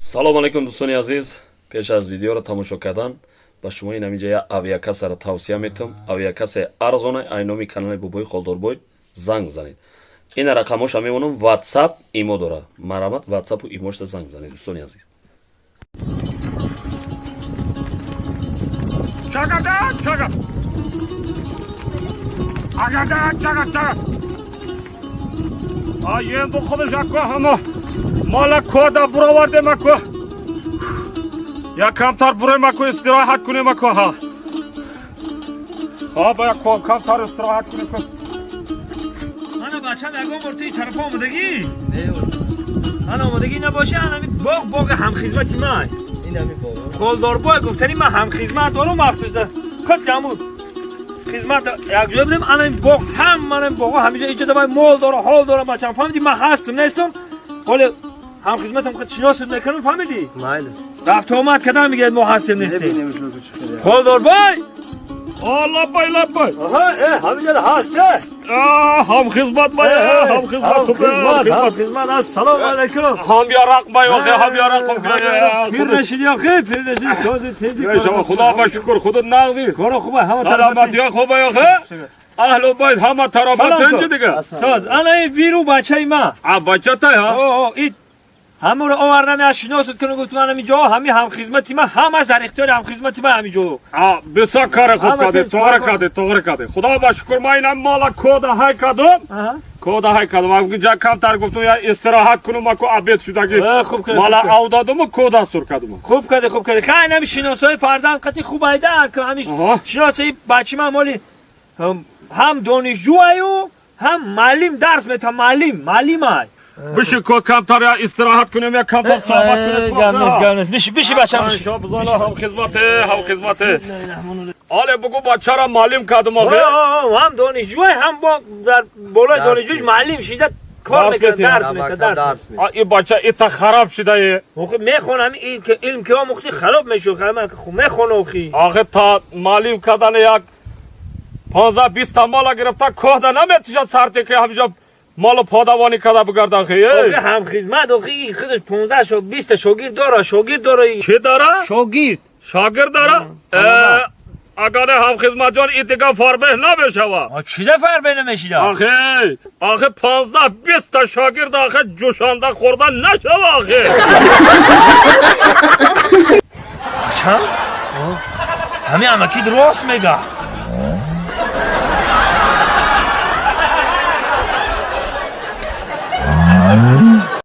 салом алайкум дӯстони азиз. пеш аз видеоро тамошо кардан ба шумо ин ҳаминҷа авиакасаро тавсия метавам. Авиакасе арзона ай номи канали Бобои Холдорбой занг занед. ин рақамоша мемонам WhatsApp имо дора. Марамат WhatsApp имошта занг занед дӯстони азиз. Енді құды жаққа ама мала кода бұраварде мако я камтар бұрай мако истирахат күне мако ха бая камтар истирахат күне ко انا بچه نگاه مرتی طرف آمدگی انا آمدگی نباشه انا باگ هم خدمتی من این همی بابا خالداربای گفتنی من هم خدمت دارم مخصوص ده کت گمون خدمت یک جا بدیم انا این باگ هم من این باگ همیشه ایجا دبای مال داره حال داره بچه فهمیدی من هستم نیستم ولی هم خدمتم خود شناسد میکنم فهمیدی مایل رفت آمد کدام میگه ما هستیم نیستیم نبینیمش رو کچه خالداربای لبای لبای آها همیشه هسته هم خدمت باید هم خدمت خدمت السلام علیکم هم بیارق باید هم بیارق پیر نشیدی آخه پیر نشیدی سازی تیزی خدا با شکر خدا نغدی کارو خوبه همه سلامتی ها خوبه آخه اهل و باید همه ترابط اینجا دیگه ساز انا این ویرو بچه ما بچه تای ها این همه رو آوردم از شناست کنه گفت من همینجا هم خدمتی من همش در اختیار هم خدمتی من همینجا بسیار کار خوب کردی توغره کردی خدا با شکر ما اینم مالا کود های کردم کود های کردم اگه کمتر گفتم یا استراحت کنم اکو عبید شدگی مالا او دادم و کود سر کردم خوب کردی خیلی نمی شناسای فرزند قطعی خوب ایده که همیش شناسای بچه من مالی هم دانشجو ایو هم معلم درس میتم معلم های بشه که کمتر یا استراحت کنیم یا کمتر صحبت کنیم گمنیز بشی بچم بشی هم خدمته آله بگو بچه را معلم کردم هم دانشجو هم در بالای دانشجوش معلم شیده کار میکنه درس میده این بچه ایتا خراب شده میخونم این که علم که ها مختی خراب میشه خوب میخونه اخی آخه تا معلم کردن یک 15-20 تا مالا گرفته کهده نمیتوشد سرتی که همینجا مال پادوانی کده بگرده اخی هم خدمت اخی خودش 15-20 شاگرد داره چی داره؟ شاگرد داره؟ اگر هم خدمت جان این دیگه فربه نمیشوه چی ده فربه نمیشیده؟ آخه 15-20 تا شاگرد آخه جوشانده خورده نشوه آخه چند؟ همین امکی درست میگه